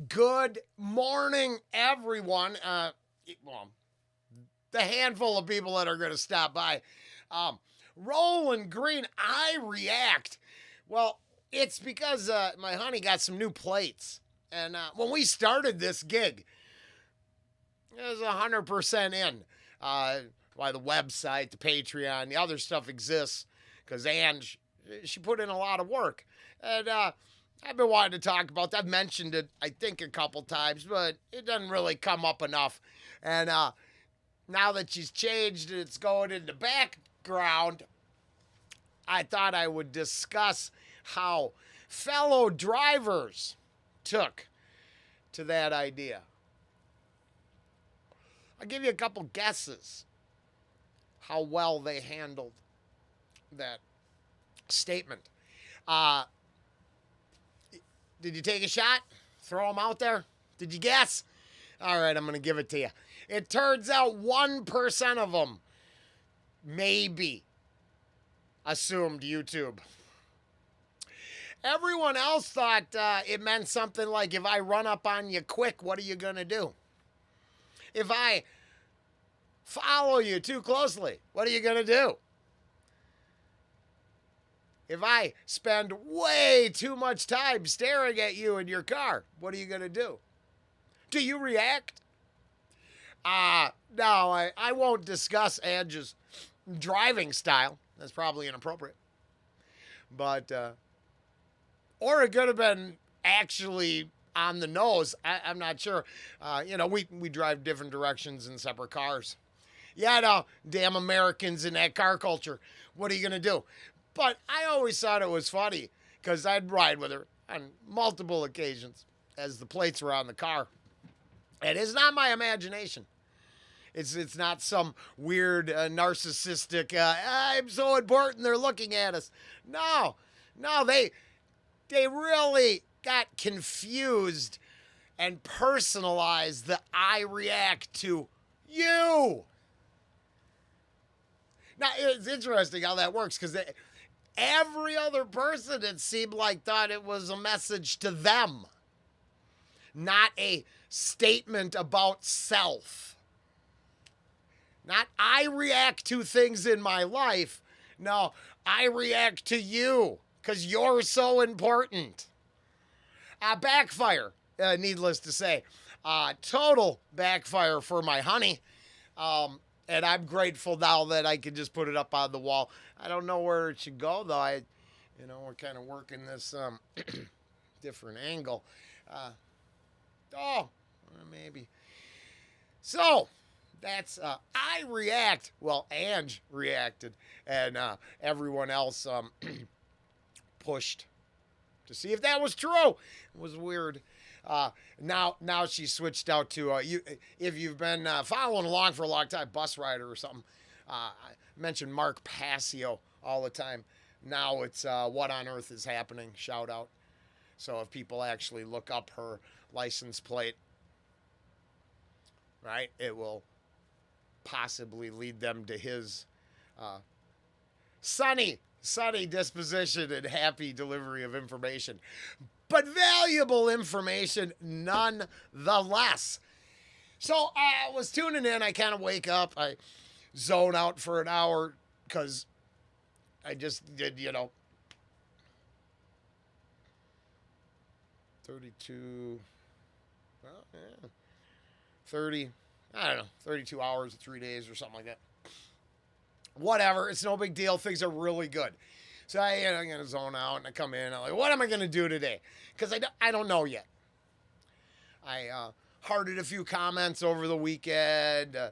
Good morning, everyone. Well, the handful of people that are going to stop by. Rollen Green, I react. Well, it's because my honey got some new plates. And when we started this gig, it was 100% in. Why the website, the Patreon, the other stuff exists because Ange, she put in a lot of work. And I've been wanting to talk about that. I've mentioned it, I think, a couple times, but it doesn't really come up enough. And now that she's changed and it's going in the background, I thought I would discuss how fellow drivers took to that idea. I'll give you a couple guesses how well they handled that statement. Did you take a shot? Throw them out there? Did you guess? All right, I'm going to give it to you. It turns out 1% of them maybe assumed YouTube. Everyone else thought it meant something like, if I run up on you quick, what are you going to do? If I follow you too closely, what are you going to do? If I spend way too much time staring at you in your car, what are you going to do? Do you react? No, I won't discuss Ange's driving style. That's probably inappropriate. But, or it could have been actually on the nose. I'm not sure. We drive different directions in separate cars. Yeah, no, damn Americans in that car culture. What are you going to do? But I always thought it was funny because I'd ride with her on multiple occasions as the plates were on the car. And it's not my imagination. It's not some weird narcissistic, I'm so important they're looking at us. No, they really got confused and personalized the I react to you. Now, it's interesting how that works because every other person, it seemed like, thought it was a message to them, not a statement about self. Not I react to things in my life. No, I react to you because you're so important. Backfire, needless to say. Total backfire for my honey. And I'm grateful now that I can just put it up on the wall. I don't know where it should go, though. We're kind of working this different angle. Maybe. So, that's, I react. Well, Ange reacted. And everyone else pushed to see if that was true. It was weird. Now she switched out to if you've been following along for a long time, bus rider or something. I mention Mark Passio all the time. Now it's what on earth is happening? Shout out. So if people actually look up her license plate, right, it will possibly lead them to his sunny disposition and happy delivery of information. But valuable information nonetheless. So I was tuning in. I kind of wake up. I zone out for an hour because I just did, 32, well, yeah, 30, I don't know, 32 hours, 3 days or something like that. Whatever. It's no big deal. Things are really good. So I'm going to zone out, and I come in. I'm like, what am I going to do today? Because I don't know yet. I hearted a few comments over the weekend. A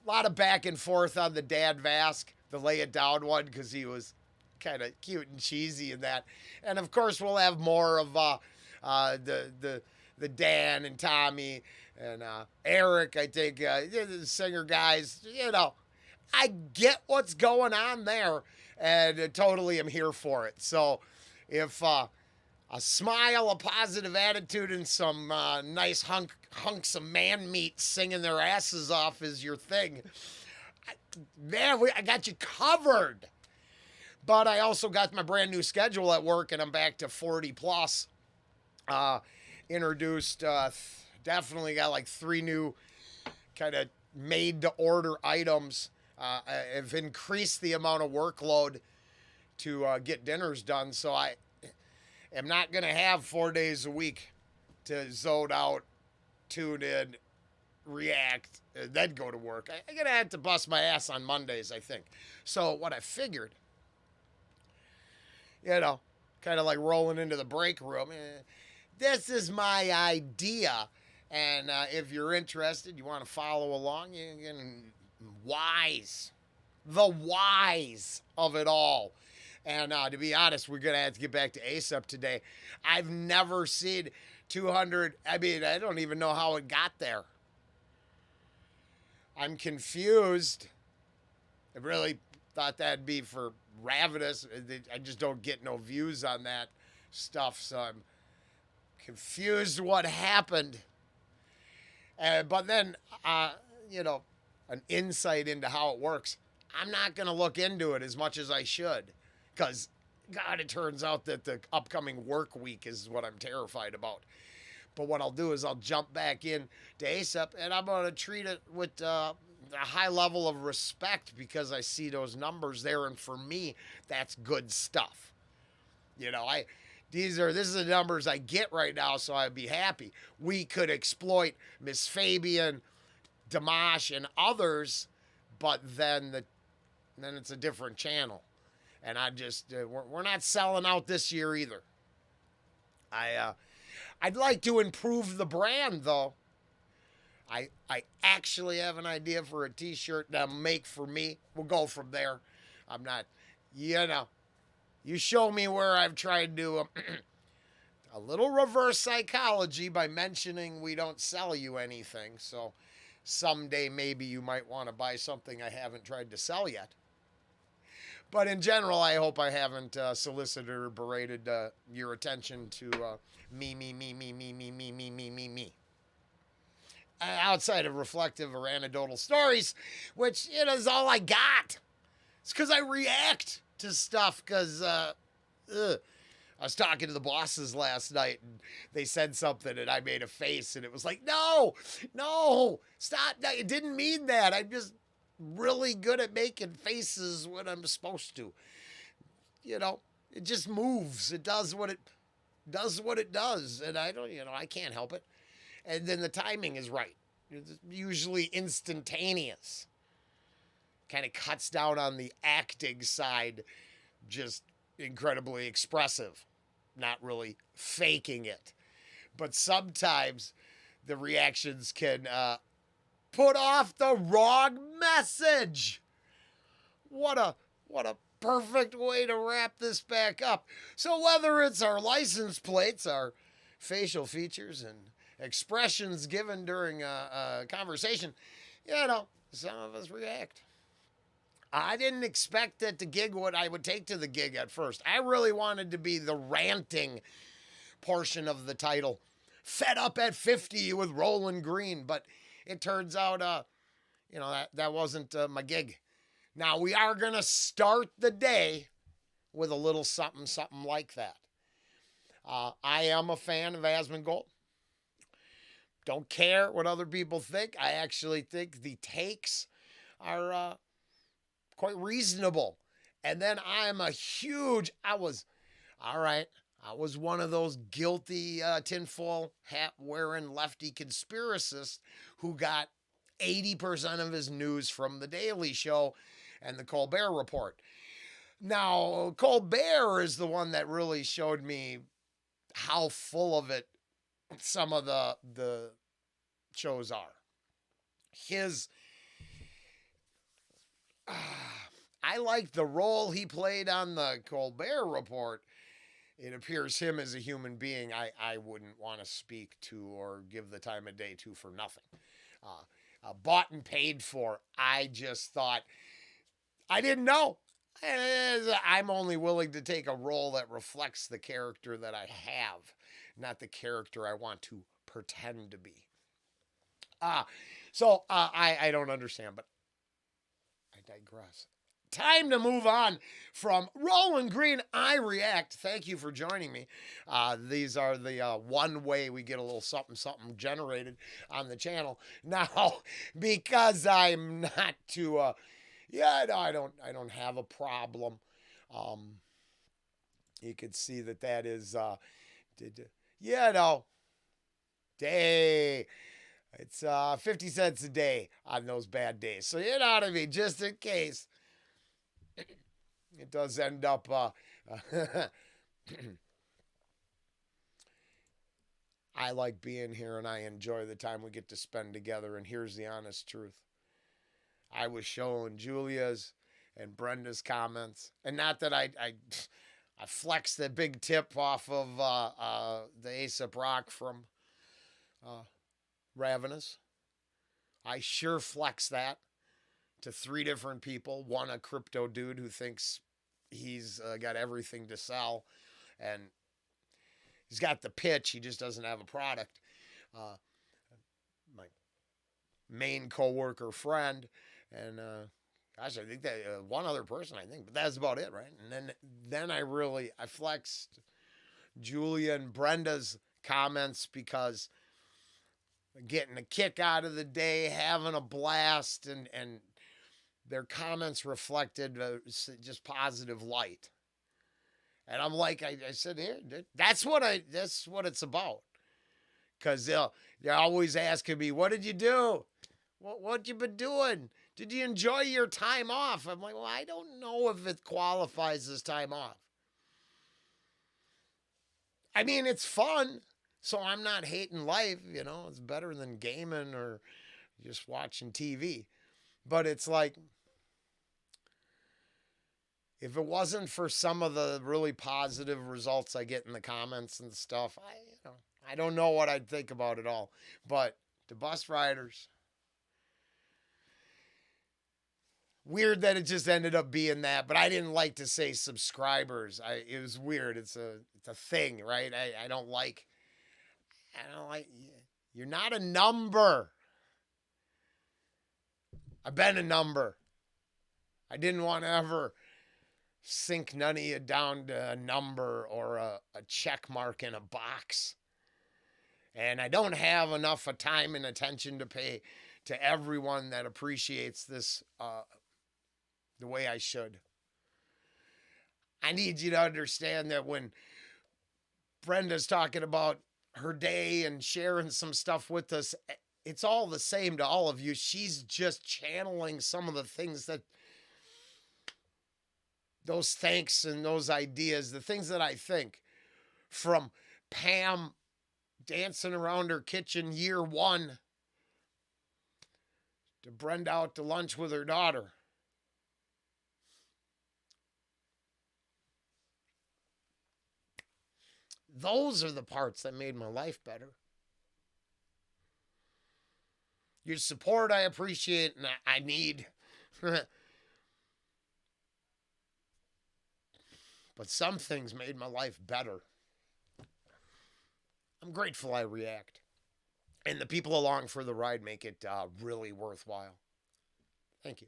lot of back and forth on the Dad Vask, the Lay It Down one, because he was kind of cute and cheesy in that. And, of course, we'll have more of the Dan and Tommy and Eric, I think, the singer guys. I get what's going on there. And totally am here for it. So if a smile, a positive attitude, and some nice hunks of man meat singing their asses off is your thing, I got you covered. But I also got my brand new schedule at work, and I'm back to 40 plus. introduced, definitely got like 3 new kind of made to order items. Have increased the amount of workload to get dinners done. So I am not going to have 4 days a week to zone out, tune in, react, and then go to work. I'm going to have to bust my ass on Mondays, I think. So what I figured, kind of like rolling into the break room, this is my idea. And if you're interested, you want to follow along, you can the whys of it all. And to be honest, we're going to have to get back to ASAP today. I've never seen 200. I mean, I don't even know how it got there. I'm confused. I really thought that'd be for Ravenous. I just don't get no views on that stuff, so I'm confused what happened. But then, an insight into how it works. I'm not going to look into it as much as I should because, God, it turns out that the upcoming work week is what I'm terrified about. But what I'll do is I'll jump back in to ASAP and I'm going to treat it with a high level of respect because I see those numbers there. And for me, that's good stuff. This is the numbers I get right now, so I'd be happy. We could exploit Miss Fabian, Dimash, and others, but then it's a different channel. And we're not selling out this year either. I'd like to improve the brand, though. I actually have an idea for a T-shirt that'll make for me. We'll go from there. I'm not, you show me where I've tried to a little reverse psychology by mentioning we don't sell you anything. So someday maybe you might want to buy something I haven't tried to sell yet. But in general, I hope I haven't solicited or berated your attention to me. Outside of reflective or anecdotal stories, which is all I got. It's because I react to stuff because I was talking to the bosses last night and they said something and I made a face and it was like, no, stop. It didn't mean that. I'm just really good at making faces when I'm supposed to. It just moves. It does what it does. And I can't help it. And then the timing is right. It's usually instantaneous. Kind of cuts down on the acting side, just incredibly expressive, not really faking it. But sometimes the reactions can put off the wrong message. What a perfect way to wrap this back up. So whether it's our license plates, our facial features, and expressions given during a conversation, some of us react. I didn't expect that the gig I would take to the gig at first. I really wanted to be the ranting portion of the title. Fed up at 50 with Rollen Green, but it turns out, that wasn't my gig. Now we are going to start the day with a little something like that. I am a fan of Asmongold. Don't care what other people think. I actually think the takes are quite reasonable. And then I was one of those guilty tinfoil hat wearing lefty conspiracists who got 80% of his news from The Daily Show and the Colbert Report. Now, Colbert is the one that really showed me how full of it some of the shows are. I like the role he played on the Colbert Report. It appears him as a human being I wouldn't want to speak to or give the time of day to for nothing. Bought and paid for. I just thought, I didn't know. I'm only willing to take a role that reflects the character that I have, not the character I want to pretend to be. So I don't understand, but I digress. time to move on from Rollen Green. I React. Thank you for joining me. These are the one way we get a little something something generated on the channel. Now, because I'm not too, yeah, no, I don't have a problem. You could see that is, yeah, no, day. It's 50 cents a day on those bad days. So you know what I mean, just in case it does end up I like being here and I enjoy the time we get to spend together. And here's the honest truth. I was showing Julia's and Brenda's comments. And not that I flexed the big tip off of the Aesop Rock from Ravenous. I sure flex that to 3 different people. One, a crypto dude who thinks he's got everything to sell, and he's got the pitch. He just doesn't have a product. My main coworker friend, and gosh, I think that one other person. I think, but that's about it, right? And then I flexed Julia and Brenda's comments because getting a kick out of the day, having a blast, and their comments reflected just positive light. And I'm like, I said, here, that's what it's about. Because they're always asking me, what did you do? What you been doing? Did you enjoy your time off? I'm like, well, I don't know if it qualifies as time off. I mean, it's fun, so I'm not hating life. You know, it's better than gaming or just watching TV. But it's like, if it wasn't for some of the really positive results I get in the comments and stuff, I don't know what I'd think about it all. But the bus riders, weird that it just ended up being that. But I didn't like to say subscribers. It was weird. It's a thing, right? I don't like. You're not a number. I've been a number. I didn't want to ever sink none of you down to a number or a check mark in a box. And I don't have enough of time and attention to pay to everyone that appreciates this the way I should. I need you to understand that when Brenda's talking about her day and sharing some stuff with us, it's all the same to all of you. She's just channeling some of the things that those thanks and those ideas, the things that I think, from Pam dancing around her kitchen year 1 to Brenda out to lunch with her daughter. Those are the parts that made my life better. Your support I appreciate and I need. But some things made my life better. I'm grateful I react. And the people along for the ride make it really worthwhile. Thank you.